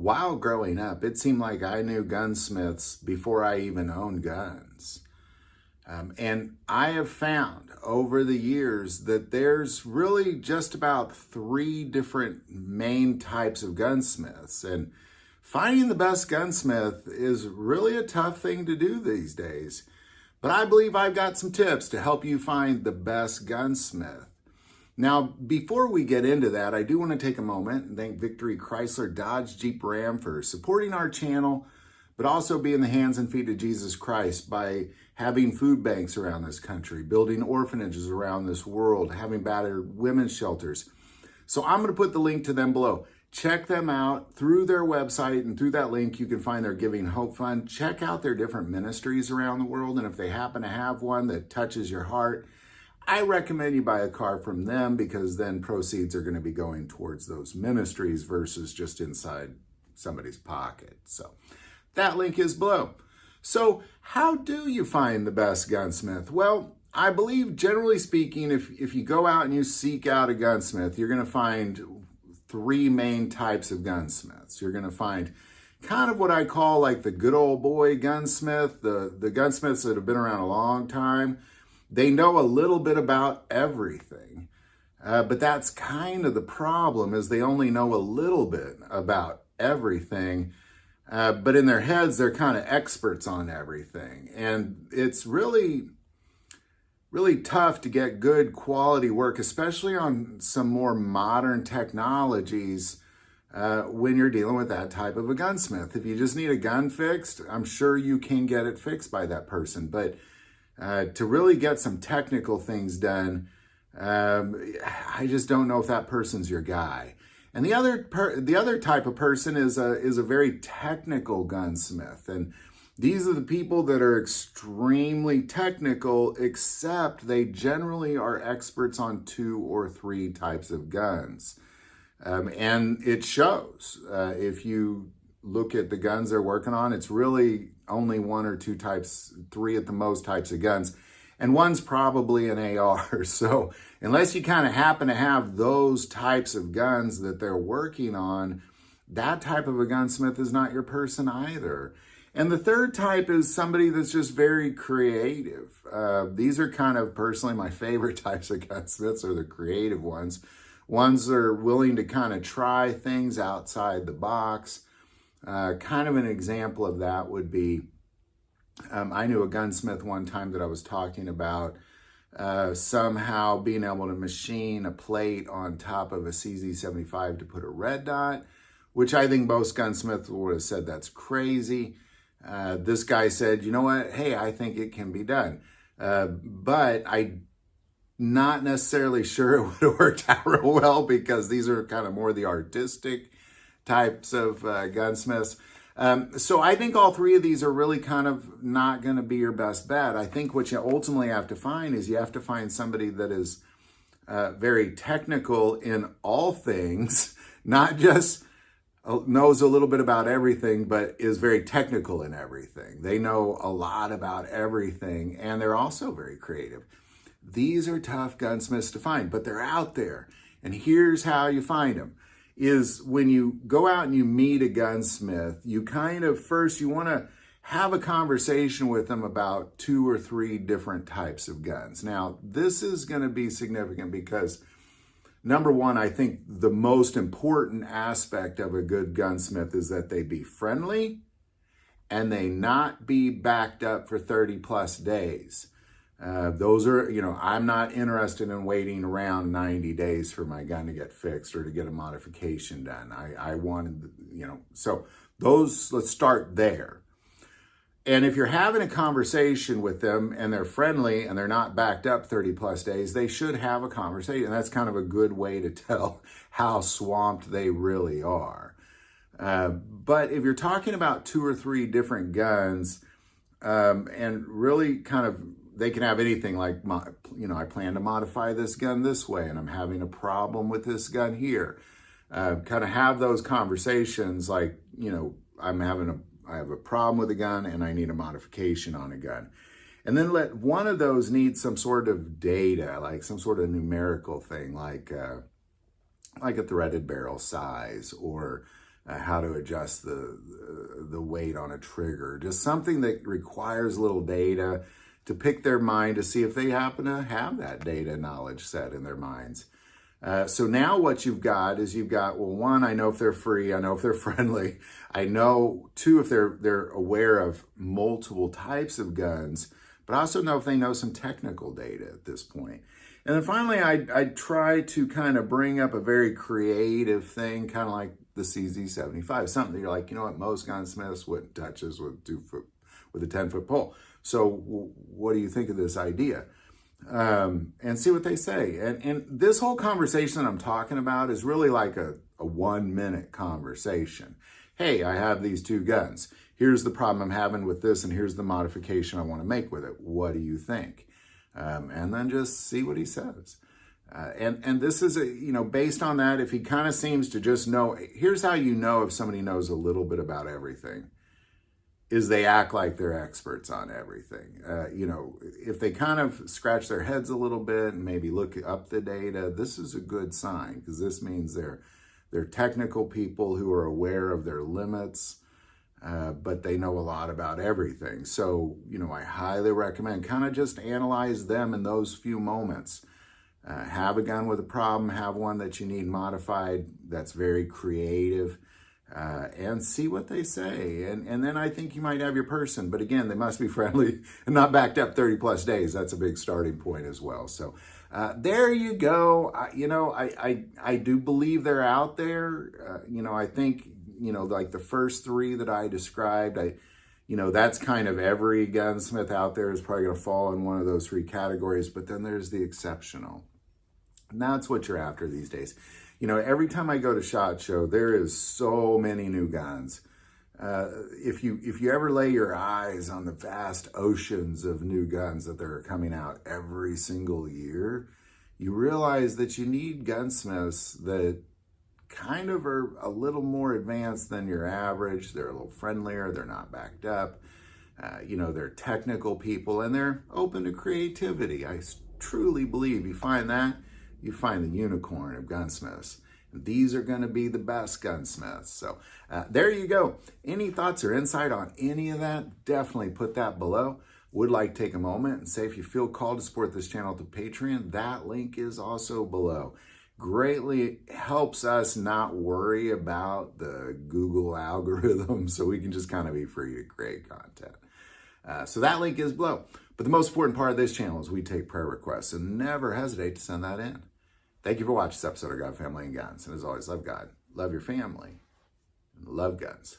while growing up, it seemed like I knew gunsmiths before I even owned guns. And I have found over the years that there's really just about 3 different main types of gunsmiths. And finding the best gunsmith is really a tough thing to do these days. But I believe I've got some tips to help you find the best gunsmith. Now, before we get into that, I do want to take a moment and thank Victory Chrysler Dodge Jeep Ram for supporting our channel, but also being the hands and feet of Jesus Christ by having food banks around this country, building orphanages around this world, having battered women's shelters. So I'm going to put the link to them below. Check them out through their website, and through that link, you can find their Giving Hope Fund. Check out their different ministries around the world, and if they happen to have one that touches your heart, I recommend you buy a car from them, because then proceeds are going to be going towards those ministries versus just inside somebody's pocket. So that link is below. So how do you find the best gunsmith? Well, I believe generally speaking, if you go out and you seek out a gunsmith, you're going to find 3 main types of gunsmiths. You're going to find kind of what I call like the good old boy gunsmith, the gunsmiths that have been around a long time. They know a little bit about everything, but that's kind of the problem, is they only know a little bit about everything, but in their heads, they're kind of experts on everything. And it's really, really tough to get good quality work, especially on some more modern technologies, when you're dealing with that type of a gunsmith. If you just need a gun fixed, I'm sure you can get it fixed by that person, but to really get some technical things done, I just don't know if that person's your guy. And the other type of person is a very technical gunsmith, and these are the people that are extremely technical, except they generally are experts on 2 or 3 types of guns, and it shows. If you look at the guns they're working on, it's really only 1 or 2 types, 3 at the most types of guns. And one's probably an AR. So unless you kind of happen to have those types of guns that they're working on, that type of a gunsmith is not your person either. And the third type is somebody that's just very creative. These are kind of personally my favorite types of gunsmiths, are the creative ones. Ones that are willing to kind of try things outside the box. Kind of an example of that would be, I knew a gunsmith one time that I was talking about somehow being able to machine a plate on top of a CZ75 to put a red dot, which I think most gunsmiths would have said that's crazy. This guy said, you know what, hey, I think it can be done. But I'm not necessarily sure it would have worked out real well, because these are kind of more the artistic types of gunsmiths. So I think all 3 of these are really kind of not going to be your best bet. I think what you ultimately have to find is you have to find somebody that is very technical in all things, not just knows a little bit about everything, but is very technical in everything. They know a lot about everything, and they're also very creative. These are tough gunsmiths to find, but they're out there. And here's how you find them. Is when you go out and you meet a gunsmith, you kind of first, you want to have a conversation with them about 2 or 3 different types of guns. Now, this is going to be significant because, number one, I think the most important aspect of a good gunsmith is that they be friendly and they not be backed up for 30 plus days. Those are, I'm not interested in waiting around 90 days for my gun to get fixed or to get a modification done. I wanted, so those, let's start there. And if you're having a conversation with them and they're friendly and they're not backed up 30 plus days, they should have a conversation. And that's kind of a good way to tell how swamped they really are. But if you're talking about 2 or 3 different guns, and really kind of, they can have anything like, I plan to modify this gun this way, and I'm having a problem with this gun here. Kind of have those conversations like, I have a problem with a gun and I need a modification on a gun. And then let one of those need some sort of data, like some sort of numerical thing, like a threaded barrel size, or how to adjust the weight on a trigger, just something that requires little data to pick their mind to see if they happen to have that data knowledge set in their minds. So now what you've got is well, one, I know if they're free, I know if they're friendly, I know, two, if they're aware of multiple types of guns, but I also know if they know some technical data at this point. And then finally, I try to kind of bring up a very creative thing, kind of like the CZ75, something that you're like, you know what, most gunsmiths wouldn't touch this with a 10-foot pole. So what do you think of this idea? And see what they say. And this whole conversation that I'm talking about is really like a 1-minute conversation. Hey, I have these two guns. Here's the problem I'm having with this, and here's the modification I want to make with it. What do you think? And then just see what he says. And this is, based on that, if he kind of seems to just know, here's how you know if somebody knows a little bit about everything, is they act like they're experts on everything. If they kind of scratch their heads a little bit and maybe look up the data, this is a good sign, because this means they're technical people who are aware of their limits, but they know a lot about everything. So, I highly recommend kind of just analyze them in those few moments. Have a gun with a problem, have one that you need modified that's very creative, and see what they say. And then I think you might have your person. But again, they must be friendly and not backed up 30 plus days. That's a big starting point as well. So there you go. I do believe they're out there. I think, like the first three that I described, that's kind of every gunsmith out there is probably going to fall in one of those three categories. But then there's the exceptional. And that's what you're after these days. Every time I go to SHOT Show, there is so many new guns. If you ever lay your eyes on the vast oceans of new guns that are coming out every single year, you realize that you need gunsmiths that kind of are a little more advanced than your average. They're a little friendlier. They're not backed up. They're technical people, and they're open to creativity. I truly believe you find that, you find the unicorn of gunsmiths. And these are going to be the best gunsmiths. So there you go. Any thoughts or insight on any of that, definitely put that below. Would like to take a moment and say, if you feel called to support this channel to Patreon, that link is also below. Greatly helps us not worry about the Google algorithm, so we can just kind of be free to create content. So that link is below. But the most important part of this channel is we take prayer requests, and never hesitate to send that in. Thank you for watching this episode of God, Family, and Guns. And as always, love God, love your family, and love guns.